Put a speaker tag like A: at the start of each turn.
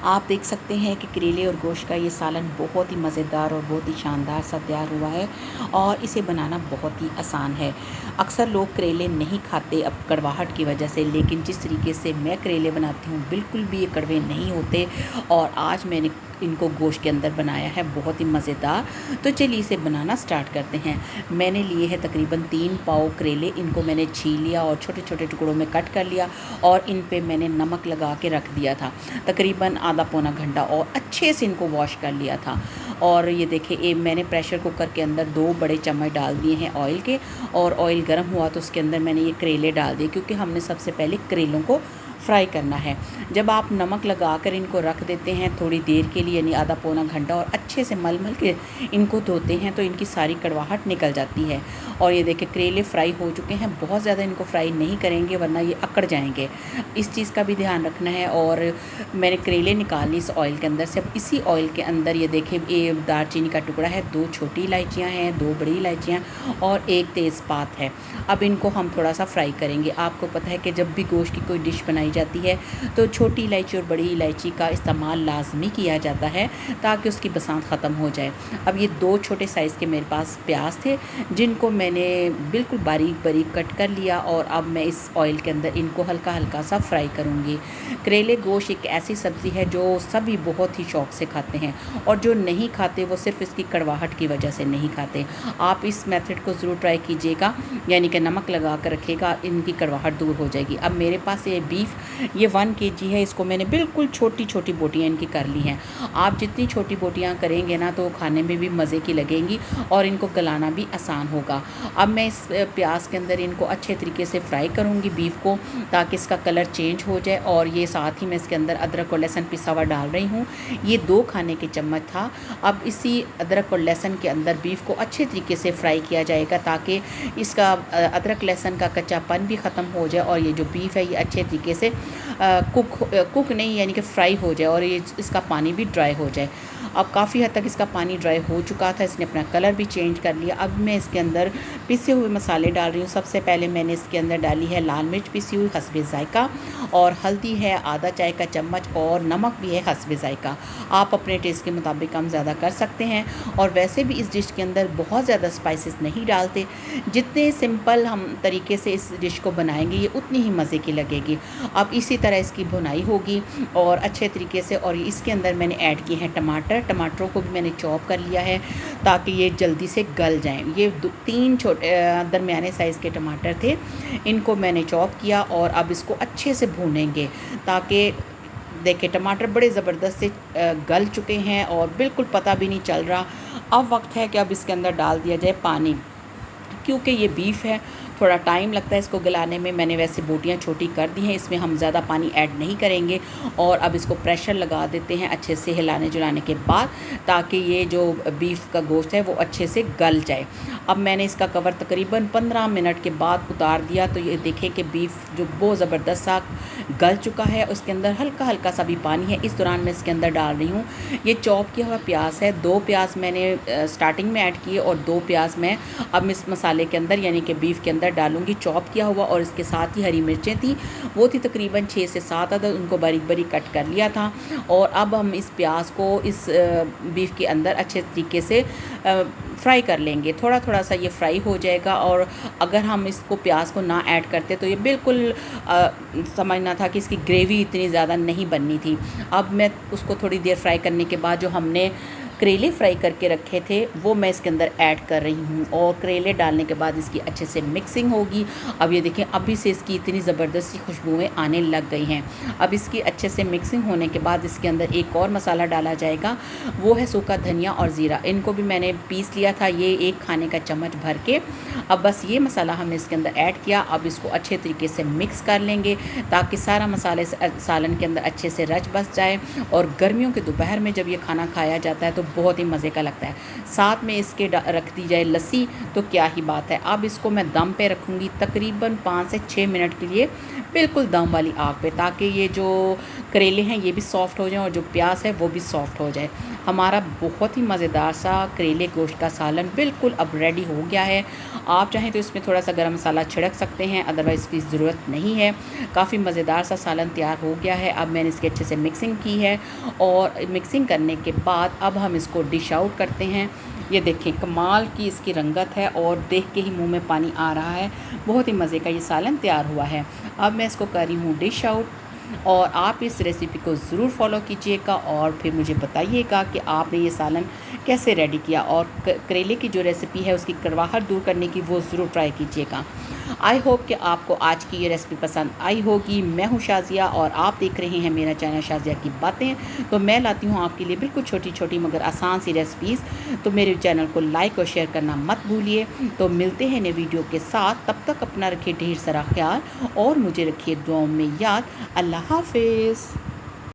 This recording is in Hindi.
A: आप देख सकते हैं कि करेले और गोश्त का ये सालन बहुत ही मज़ेदार और बहुत ही शानदार सा तैयार हुआ है और इसे बनाना बहुत ही आसान है। अक्सर लोग करेले नहीं खाते अब कड़वाहट की वजह से, लेकिन जिस तरीके से मैं करेले बनाती हूँ बिल्कुल भी ये कड़वे नहीं होते। और आज मैंने इनको गोश्त के अंदर बनाया है, बहुत ही मज़ेदार। तो चलिए इसे बनाना स्टार्ट करते हैं। मैंने लिए है तकरीबन 3 पाव करेले। इनको मैंने छील लिया और छोटे छोटे टुकड़ों में कट कर लिया और इन पे मैंने नमक लगा के रख दिया था तकरीबन आधा पौना घंटा, और अच्छे से इनको वॉश कर लिया था। और ये देखिए, ये मैंने प्रेशर कुकर के अंदर 2 बड़े चम्मच डाल दिए हैं ऑयल के, और ऑयल गर्म हुआ तो उसके अंदर मैंने ये करेले डाल दिए, क्योंकि हमने सबसे पहले करेलों को फ्राई करना है। जब आप नमक लगा कर इनको रख देते हैं थोड़ी देर के लिए, यानी आधा पौना घंटा, और अच्छे से मल मल के इनको धोते हैं तो इनकी सारी कड़वाहट निकल जाती है। और ये देखिए करेले फ्राई हो चुके हैं। बहुत ज़्यादा इनको फ्राई नहीं करेंगे वरना ये अकड़ जाएंगे, इस चीज़ का भी ध्यान रखना है। और मैंने करेले निकाल ली इस ऑयल के अंदर से। अब इसी ऑयल के अंदर ये देखिए, ये दालचीनी का टुकड़ा है, 2 छोटी इलायचियाँ हैं, 2 बड़ी इलायचियाँ और 1 तेज़पात है। अब इनको हम थोड़ा सा फ्राई करेंगे। आपको पता है कि जब भी गोश्त की कोई डिश बनाई जाती है तो छोटी इलायची और बड़ी इलायची का इस्तेमाल लाजमी किया जाता है, ताकि उसकी बसात ख़त्म हो जाए। अब ये 2 छोटे साइज़ के मेरे पास प्याज थे, जिनको मैंने बिल्कुल बारीक बारीक कट कर लिया, और अब मैं इस ऑयल के अंदर इनको हल्का हल्का सा फ्राई करूँगी। करेले गोश्त एक ऐसी सब्ज़ी है जो सभी बहुत ही शौक़ से खाते हैं, और जो नहीं खाते वो सिर्फ इसकी कड़वाहट की वजह से नहीं खाते। आप इस मेथड को ज़रूर ट्राई कीजिएगा, यानी कि नमक लगा कर रखिएगा, इनकी कड़वाहट दूर हो जाएगी। अब मेरे पास ये बीफ, ये 1 केजी है। इसको मैंने बिल्कुल छोटी छोटी बोटियाँ इनकी कर ली हैं। आप जितनी छोटी बोटियाँ करेंगे ना तो खाने में भी मज़े की लगेंगी और इनको गलाना भी आसान होगा। अब मैं इस प्याज के अंदर इनको अच्छे तरीके से फ्राई करूँगी बीफ को, ताकि इसका कलर चेंज हो जाए। और ये साथ ही मैं इसके अंदर अदरक और लहसुन पिसा हुआ डाल रही हूँ। ये 2 खाने के चम्मच था। अब इसी अदरक और लहसुन के अंदर बीफ को अच्छे तरीके से फ्राई किया जाएगा, ताकि इसका अदरक लहसुन का कच्चापन भी ख़त्म हो जाए और ये जो बीफ है ये अच्छे तरीके से कुक नहीं, यानी कि फ्राई हो जाए, और ये इसका पानी भी ड्राई हो जाए। अब काफ़ी हद तक इसका पानी ड्राई हो चुका था, इसने अपना कलर भी चेंज कर लिया। अब मैं इसके अंदर पिसे हुए मसाले डाल रही हूँ। सबसे पहले मैंने इसके अंदर डाली है लाल मिर्च पिसी हुई हस्बे ज़ायका, और हल्दी है आधा चाय का चम्मच, और नमक भी है हस्बे ज़ायका। आप अपने टेस्ट के मुताबिक कम ज़्यादा कर सकते हैं। और वैसे भी इस डिश के अंदर बहुत ज़्यादा स्पाइसेस नहीं डालते। जितने सिंपल हम तरीके से इस डिश को बनाएंगे ये उतनी ही मज़े की लगेगी। अब इसी तरह इसकी भुनाई होगी और अच्छे तरीके से। और इसके अंदर मैंने ऐड किए हैं टमाटरों को भी मैंने चॉप कर लिया है, ताकि ये जल्दी से गल जाएं। ये 3 छोटे दरमियाने साइज़ के टमाटर थे, इनको मैंने चॉप किया, और अब इसको अच्छे से भूनेंगे, ताकि देखिए टमाटर बड़े ज़बरदस्त से गल चुके हैं और बिल्कुल पता भी नहीं चल रहा। अब वक्त है कि अब इसके अंदर डाल दिया जाए पानी, क्योंकि ये बीफ है, थोड़ा टाइम लगता है इसको गलाने में। मैंने वैसे बोटियाँ छोटी कर दी हैं, इसमें हम ज़्यादा पानी ऐड नहीं करेंगे। और अब इसको प्रेशर लगा देते हैं अच्छे से हिलाने जुलाने के बाद, ताकि ये जो बीफ का गोश्त है वो अच्छे से गल जाए। अब मैंने इसका कवर तकरीबन 15 मिनट के बाद उतार दिया, तो ये देखें कि बीफ जो बहुत ज़बरदस्त सा गल चुका है। उसके अंदर हल्का हल्का सा भी पानी है। इस दौरान मैं इसके अंदर डाल रही हूँ ये चॉप किया हुआ प्याज है। 2 प्याज मैंने स्टार्टिंग में ऐड किए, और 2 प्याज मैं अब इस मसाले के अंदर, यानी कि बीफ के अंदर डालूंगी चॉप किया हुआ। और इसके साथ ही हरी मिर्चें थी, वो थी तकरीबन 6 से 7 अदद, उनको बारीक बारीक कट कर लिया था। और अब हम इस प्याज को इस बीफ के अंदर अच्छे तरीके से फ्राई कर लेंगे। थोड़ा थोड़ा सा ये फ्राई हो जाएगा, और अगर हम इसको प्याज को ना ऐड करते तो ये बिल्कुल समझना था कि इसकी ग्रेवी इतनी ज़्यादा नहीं बननी थी। अब मैं उसको थोड़ी देर फ्राई करने के बाद जो हमने करेले फ्राई करके रखे थे वो मैं इसके अंदर ऐड कर रही हूँ, और करेले डालने के बाद इसकी अच्छे से मिक्सिंग होगी। अब ये देखें, अभी से इसकी इतनी ज़बरदस्त सी खुशबुएँ आने लग गई हैं। अब इसकी अच्छे से मिक्सिंग होने के बाद इसके अंदर एक और मसाला डाला जाएगा, वो है सूखा धनिया और ज़ीरा। इनको भी मैंने पीस लिया था, ये 1 खाने का चम्मच भर के। अब बस ये मसाला हमने इसके अंदर ऐड किया। अब इसको अच्छे तरीके से मिक्स कर लेंगे, ताकि सारा मसाले सालन के अंदर अच्छे से रच बस जाए। और गर्मियों के दोपहर में जब ये खाना खाया जाता है तो बहुत ही मज़े का लगता है। साथ में इसके रख दी जाए लस्सी, तो क्या ही बात है। अब इसको मैं दम पे रखूँगी तकरीबन 5 से 6 मिनट के लिए, बिल्कुल दम वाली आग पे, ताकि ये जो करेले हैं ये भी सॉफ़्ट हो जाएँ और जो प्याज है वो भी सॉफ़्ट हो जाए। हमारा बहुत ही मज़ेदार सा करेले गोश्त का सालन बिल्कुल अब रेडी हो गया है। आप चाहें तो इसमें थोड़ा सा गरम मसाला छिड़क सकते हैं, अदरवाइज़ इसकी ज़रूरत नहीं है। काफ़ी मज़ेदार सा सालन तैयार हो गया है। अब मैंने इसकी अच्छे से मिक्सिंग की है और मिक्सिंग करने के बाद अब हम इसको डिश आउट करते हैं। ये देखें कमाल की इसकी रंगत है और देख के ही मुंह में पानी आ रहा है। बहुत ही मज़े का ये सालन तैयार हुआ है। अब मैं इसको कर रही हूँ डिश आउट और आप इस रेसिपी को ज़रूर फॉलो कीजिएगा और फिर मुझे बताइएगा कि आपने ये सालन कैसे रेडी किया और करेले की जो रेसिपी है उसकी कड़वाहट दूर करने की वो ज़रूर ट्राई कीजिएगा। आई होप कि आपको आज की ये रेसिपी पसंद आई होगी। मैं हूँ शाज़िया और आप देख रहे हैं मेरा चैनल शाज़िया की बातें। तो मैं लाती हूँ आपके लिए बिल्कुल छोटी छोटी मगर आसान सी रेसिपीज़। तो मेरे चैनल को लाइक और शेयर करना मत भूलिए। तो मिलते हैं नए वीडियो के साथ, तब तक अपना रखिए ढेर सारा ख्याल और मुझे रखिए दुआओं में याद। अल्लाह हाफ़िज़।